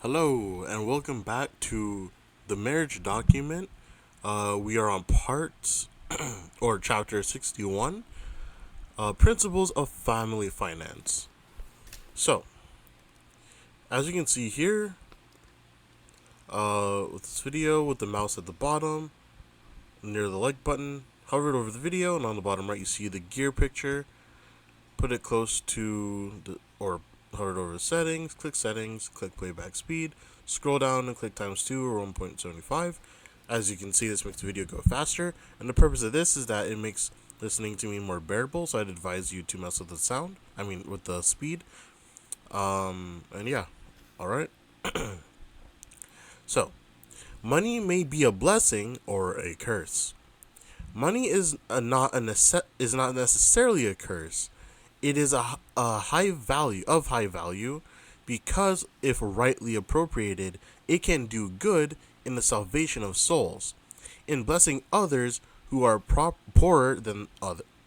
Hello, and welcome back to the marriage document. We are on part or chapter 61, Principles of Family Finance. So, as you can see here, with this video, with the mouse at the bottom, near the like button, hover it over the video, and on the bottom right, you see the gear picture. Put it close to or hover it over settings, click playback speed, scroll down and click times 2 or 1.75. As you can see, this makes the video go faster, and the purpose of this is that it makes listening to me more bearable, so I'd advise you to mess with the sound, with the speed. And yeah, alright. So, money may be a blessing or a curse. Money is not necessarily a curse. It is a high value because if rightly appropriated, it can do good in the salvation of souls, in blessing others who are poorer than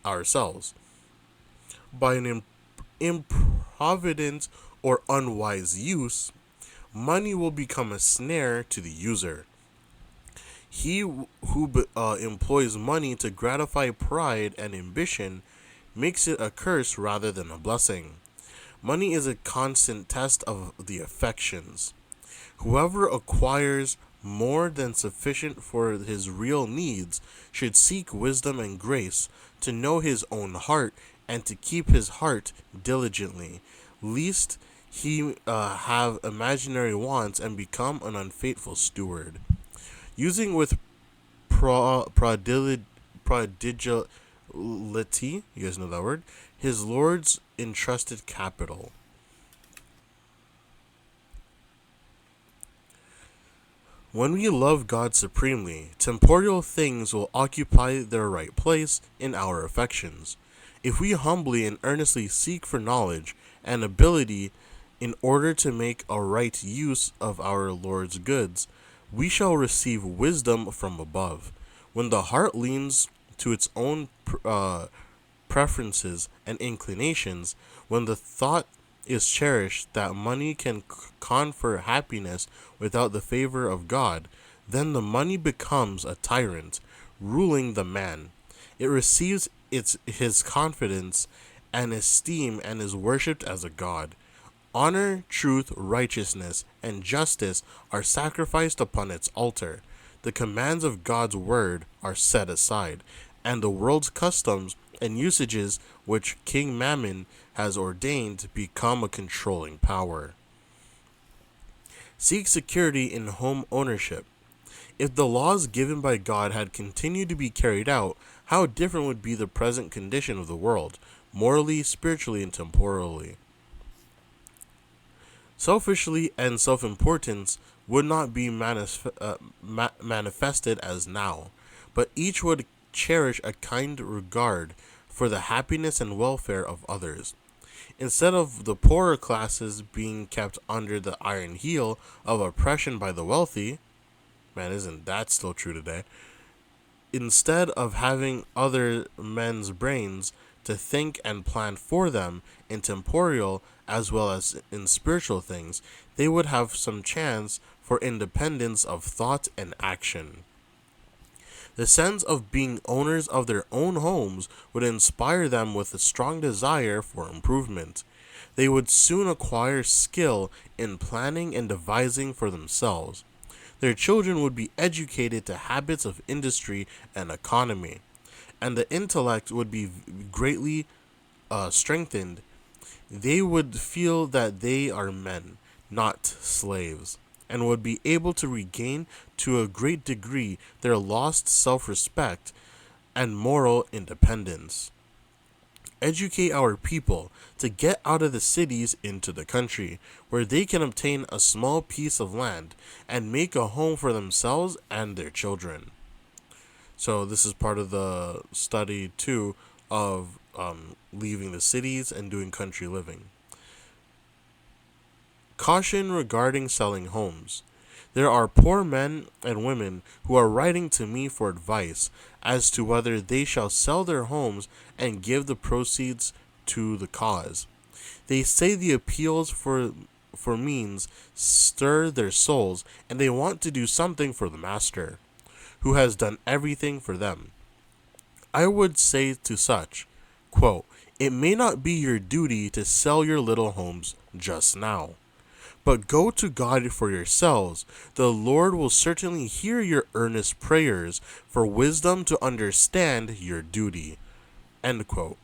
ourselves. By an improvident or unwise use, money will become a snare to the user. He who employs money to gratify pride and ambition makes it a curse rather than a blessing. Money is a constant test of the affections. Whoever acquires more than sufficient for his real needs should seek wisdom and grace to know his own heart and to keep his heart diligently, lest he have imaginary wants and become an unfaithful steward. Using with prodigality, you guys know that word, his Lord's entrusted capital. When we love God supremely, temporal things will occupy their right place in our affections. If we humbly and earnestly seek for knowledge and ability in order to make a right use of our Lord's goods, we shall receive wisdom from above. When the heart leans to its own preferences and inclinations, when the thought is cherished that money can confer happiness without the favor of God, then the money becomes a tyrant, ruling the man. It receives his confidence and esteem and is worshipped as a god. Honor, truth, righteousness, and justice are sacrificed upon its altar. The commands of God's word are set aside, and the world's customs and usages which King Mammon has ordained become a controlling power. Seek security in home ownership. If the laws given by God had continued to be carried out, how different would be the present condition of the world, morally, spiritually, and temporally. Selfishly and self-importance would not be manifested as now, but each would cherish a kind regard for the happiness and welfare of others. Instead of the poorer classes being kept under the iron heel of oppression by the wealthy, man, isn't that still true today? Instead of having other men's brains to think and plan for them in temporal as well as in spiritual things, they would have some chance for independence of thought and action. The sense of being owners of their own homes would inspire them with a strong desire for improvement. They would soon acquire skill in planning and devising for themselves. Their children would be educated to habits of industry and economy, and the intellect would be greatly strengthened. They would feel that they are men, not slaves, and would be able to regain to a great degree their lost self-respect and moral independence. Educate our people to get out of the cities into the country, where they can obtain a small piece of land and make a home for themselves and their children. So this is part of the study too of leaving the cities and doing country living. Caution regarding selling homes. There are poor men and women who are writing to me for advice as to whether they shall sell their homes and give the proceeds to the cause. They say the appeals for for means stir their souls, and they want to do something for the master, who has done everything for them. I would say to such, quote, "It may not be your duty to sell your little homes just now, but go to God for yourselves. The Lord will certainly hear your earnest prayers for wisdom to understand your duty." End quote.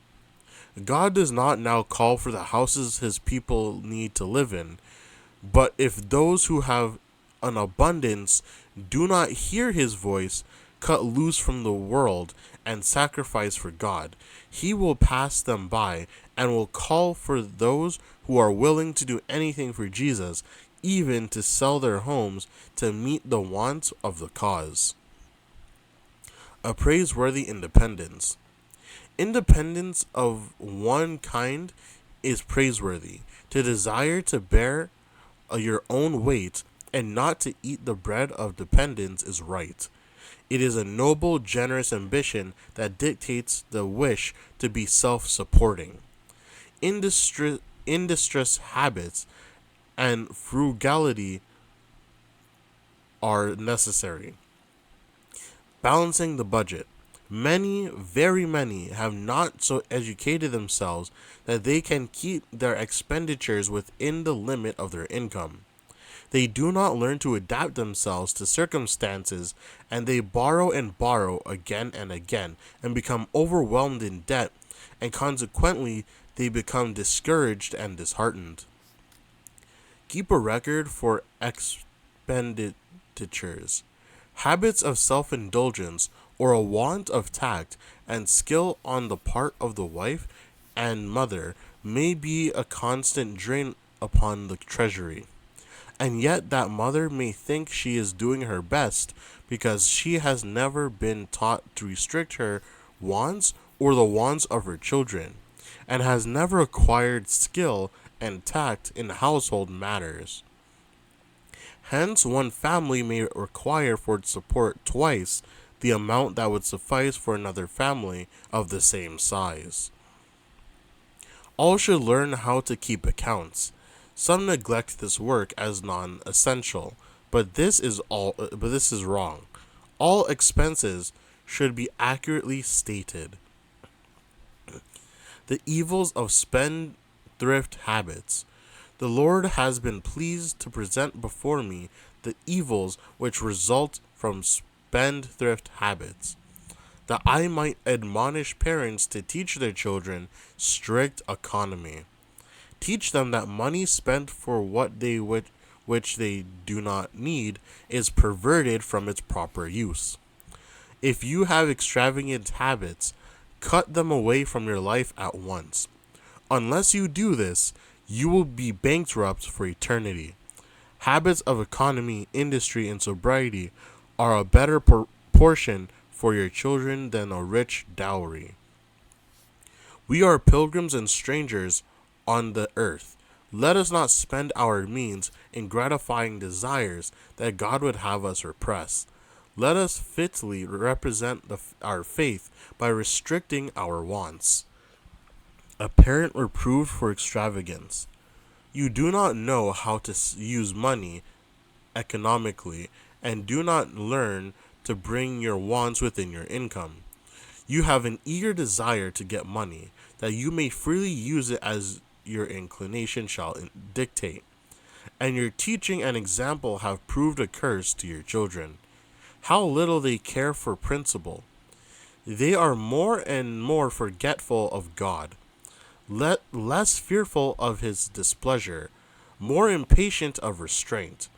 God does not now call for the houses his people need to live in, but if those who have an abundance do not hear his voice, cut loose from the world, and sacrifice for God, he will pass them by and will call for those who are willing to do anything for Jesus, even to sell their homes to meet the wants of the cause. A praiseworthy independence. Independence of one kind is praiseworthy. To desire to bear your own weight and not to eat the bread of dependence is right. It is a noble, generous ambition that dictates the wish to be self-supporting. Industrious habits and frugality are necessary. Balancing the budget. Many, very many, have not so educated themselves that they can keep their expenditures within the limit of their income. They do not learn to adapt themselves to circumstances, and they borrow and borrow again and again, and become overwhelmed in debt, and consequently they become discouraged and disheartened. Keep a record for expenditures. Habits of self-indulgence or a want of tact and skill on the part of the wife and mother may be a constant drain upon the treasury. And yet that mother may think she is doing her best because she has never been taught to restrict her wants or the wants of her children, and has never acquired skill and tact in household matters. Hence, one family may require for its support twice the amount that would suffice for another family of the same size. All should learn how to keep accounts. Some neglect this work as non-essential, but this is wrong. All expenses should be accurately stated. The evils of spendthrift habits. The Lord has been pleased to present before me the evils which result from spendthrift habits, that I might admonish parents to teach their children strict economy. Teach them that money spent for what they which they do not need is perverted from its proper use. If you have extravagant habits, cut them away from your life at once. Unless you do this, you will be bankrupt for eternity. Habits of economy, industry, and sobriety are a better portion for your children than a rich dowry. We are pilgrims and strangers on the earth. Let us not spend our means in gratifying desires that God would have us repress. Let us fitly represent our faith by restricting our wants. A parent reproved for extravagance. You do not know how to use money economically and do not learn to bring your wants within your income. You have an eager desire to get money, that you may freely use it as your inclination shall dictate. And your teaching and example have proved a curse to your children. How little they care for principle. They are more and more forgetful of God, less fearful of his displeasure, more impatient of restraint.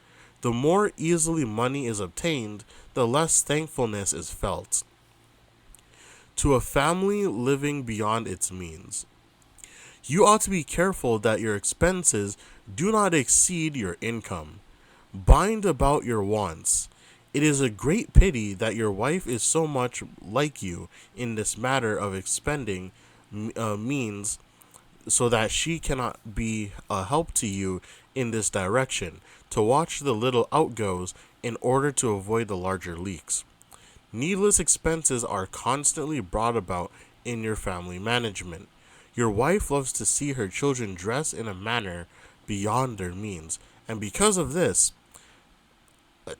The more easily money is obtained, the less thankfulness is felt. To a family living beyond its means. You ought to be careful that your expenses do not exceed your income. Bind about your wants. It is a great pity that your wife is so much like you in this matter of expending means, so that she cannot be a help to you in this direction, to watch the little outgoes in order to avoid the larger leaks. Needless expenses are constantly brought about in your family management. Your wife loves to see her children dress in a manner beyond their means. And because of this,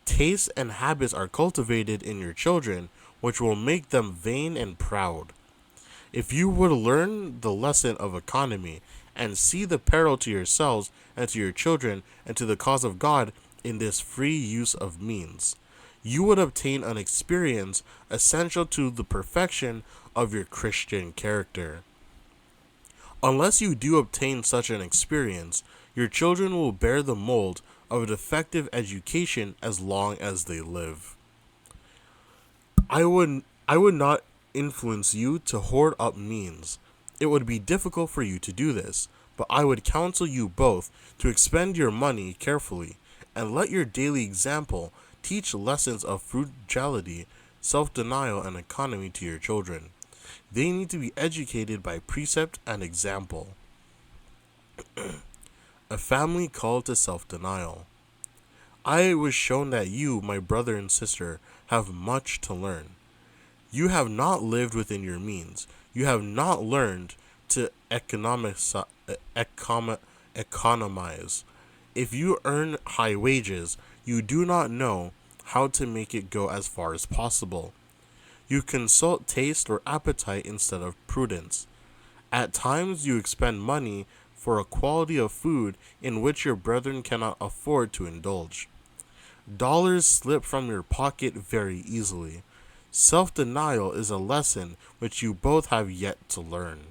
tastes and habits are cultivated in your children, which will make them vain and proud. If you would learn the lesson of economy and see the peril to yourselves and to your children and to the cause of God in this free use of means, you would obtain an experience essential to the perfection of your Christian character. Unless you do obtain such an experience, your children will bear the mold of a defective education as long as they live. I would not influence you to hoard up means. It would be difficult for you to do this, but I would counsel you both to expend your money carefully and let your daily example teach lessons of frugality, self-denial, and economy to your children. They need to be educated by precept and example. A family called to self-denial. I was shown that you, my brother and sister, have much to learn. You have not lived within your means. You have not learned to economize. If you earn high wages, you do not know how to make it go as far as possible. You consult taste or appetite instead of prudence. At times you expend money for a quality of food in which your brethren cannot afford to indulge. Dollars slip from your pocket very easily. Self-denial is a lesson which you both have yet to learn.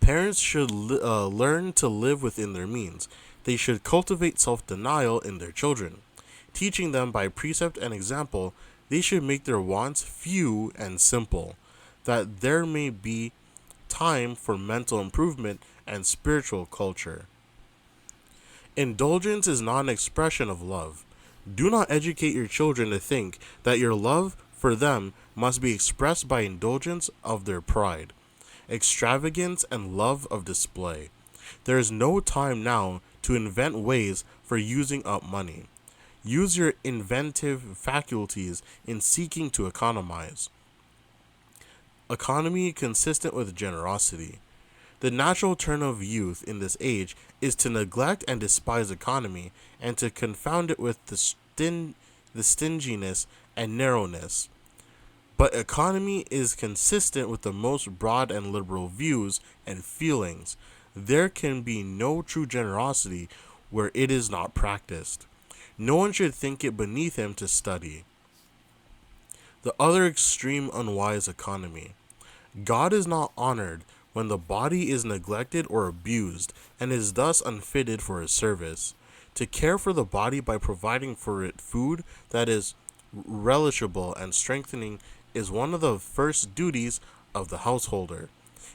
Parents should learn to live within their means. They should cultivate self-denial in their children. Teaching them by precept and example, they should make their wants few and simple, that there may be time for mental improvement and spiritual culture. Indulgence is not an expression of love. Do not educate your children to think that your love for them must be expressed by indulgence of their pride, extravagance, and love of display. There is no time now to invent ways for using up money. Use your inventive faculties in seeking to economize. Economy consistent with generosity. The natural turn of youth in this age is to neglect and despise economy and to confound it with the stinginess and narrowness. But economy is consistent with the most broad and liberal views and feelings. There can be no true generosity where it is not practiced. No one should think it beneath him to study. The other extreme unwise economy. God is not honored when the body is neglected or abused and is thus unfitted for his service. To care for the body by providing for it food that is relishable and strengthening is one of the first duties of the householder.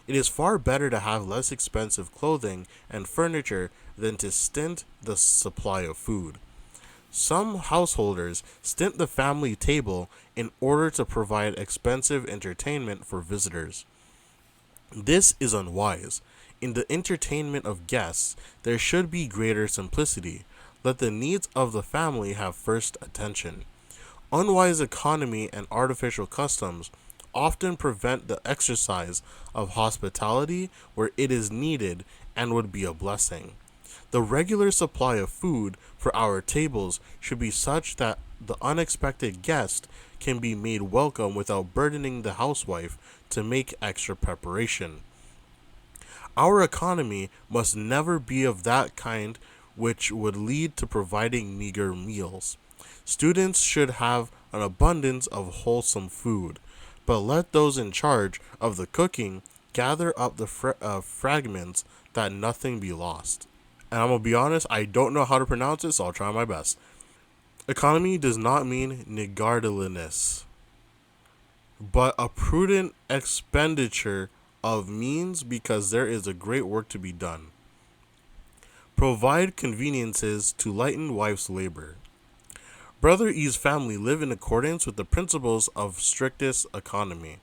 It is far better to have less expensive clothing and furniture than to stint the supply of food. Some householders stint the family table in order to provide expensive entertainment for visitors. This is unwise. In the entertainment of guests, there should be greater simplicity. Let the needs of the family have first attention. Unwise economy and artificial customs often prevent the exercise of hospitality where it is needed and would be a blessing. The regular supply of food for our tables should be such that the unexpected guest can be made welcome without burdening the housewife to make extra preparation. Our economy must never be of that kind which would lead to providing meager meals. Students should have an abundance of wholesome food, but let those in charge of the cooking gather up the fragments that nothing be lost. And I'm going to be honest, I don't know how to pronounce it, so I'll try my best. Economy does not mean niggardliness, but a prudent expenditure of means because there is a great work to be done. Provide conveniences to lighten wife's labor. Brother E's family live in accordance with the principles of strictest economy.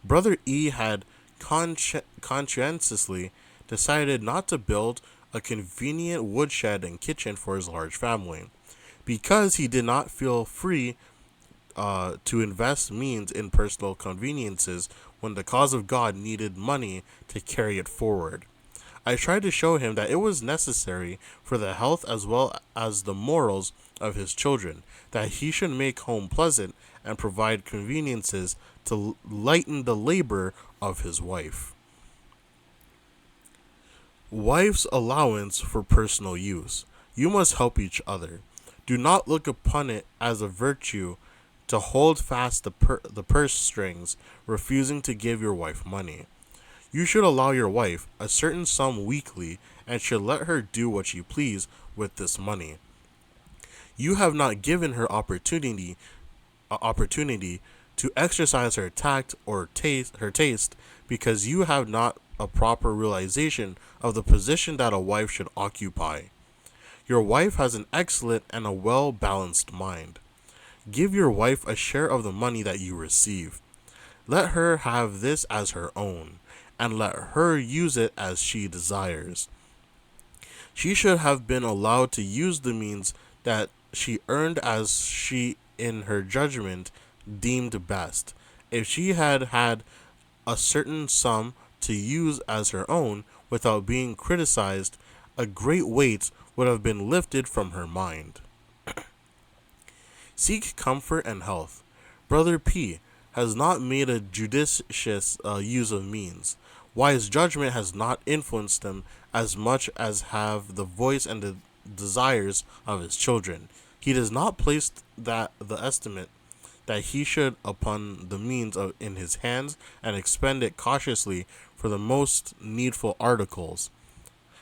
Brother E had conscientiously decided not to build a convenient woodshed and kitchen for his large family, because he did not feel free to invest means in personal conveniences when the cause of God needed money to carry it forward. I tried to show him that it was necessary for the health as well as the morals of his children, that he should make home pleasant and provide conveniences to lighten the labor of his wife. Wife's allowance for personal use. You must help each other. Do not look upon it as a virtue to hold fast the purse strings, refusing to give your wife money. You should allow your wife a certain sum weekly and should let her do what she please with this money. You have not given her opportunity to exercise her tact or taste because you have not a proper realization of the position that a wife should occupy. Your wife has an excellent and a well-balanced mind. Give your wife a share of the money that you receive. Let her have this as her own, and let her use it as she desires. She should have been allowed to use the means that she earned as she, in her judgment, deemed best. If she had had a certain sum to use as her own without being criticized, a great weight would have been lifted from her mind. Seek comfort and health. Brother P has not made a judicious use of means. Wise judgment has not influenced him as much as have the voice and the desires of his children. He does not place the estimate that he should upon the means in his hands and expend it cautiously for the most needful articles.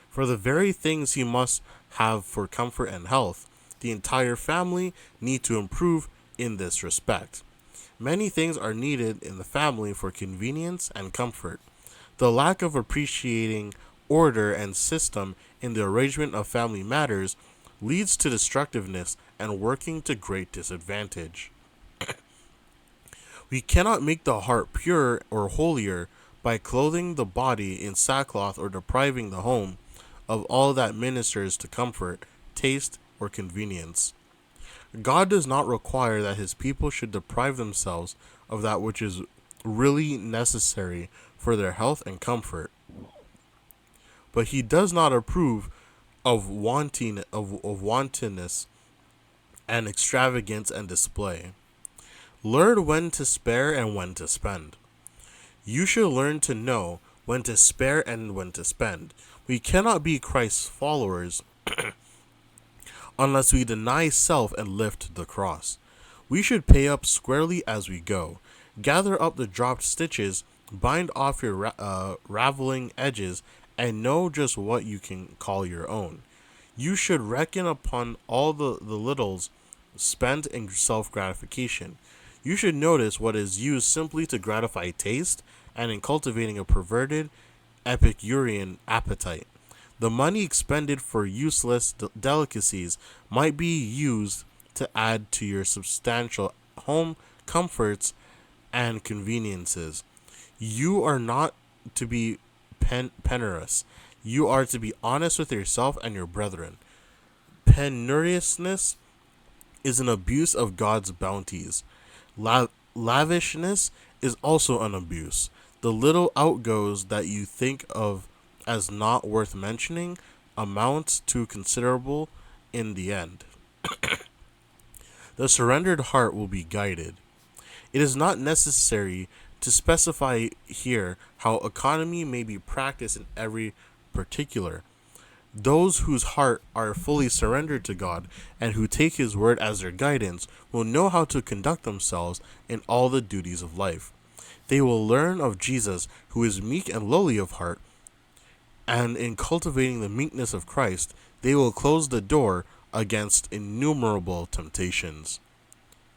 For the very things he must have for comfort and health, the entire family need to improve in this respect. Many things are needed in the family for convenience and comfort. The lack of appreciating order and system in the arrangement of family matters leads to destructiveness and working to great disadvantage. We cannot make the heart pure or holier by clothing the body in sackcloth or depriving the home of all that ministers to comfort, taste, or convenience. God does not require that his people should deprive themselves of that which is really necessary for their health and comfort. But he does not approve of wantonness and extravagance and display. Learn when to spare and when to spend. You should learn to know when to spare and when to spend. We cannot be Christ's followers unless we deny self and lift the cross. We should pay up squarely as we go. Gather up the dropped stitches, bind off your raveling edges, and know just what you can call your own. You should reckon upon all the littles spent in self-gratification. You should notice what is used simply to gratify taste and in cultivating a perverted Epicurean appetite. The money expended for useless delicacies might be used to add to your substantial home comforts and conveniences. You are not to be penurious. You are to be honest with yourself and your brethren. Penuriousness is an abuse of God's bounties. Lavishness is also an abuse. The little outgoes that you think of as not worth mentioning amounts to considerable in the end. The surrendered heart will be guided. It is not necessary to specify here how economy may be practiced in every particular. Those whose heart are fully surrendered to God and who take his word as their guidance will know how to conduct themselves in all the duties of life. They will learn of Jesus, who is meek and lowly of heart, and in cultivating the meekness of Christ, they will close the door against innumerable temptations.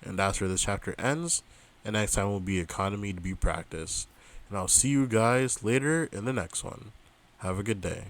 And that's where this chapter ends, and next time will be economy to be practiced. And I'll see you guys later in the next one. Have a good day.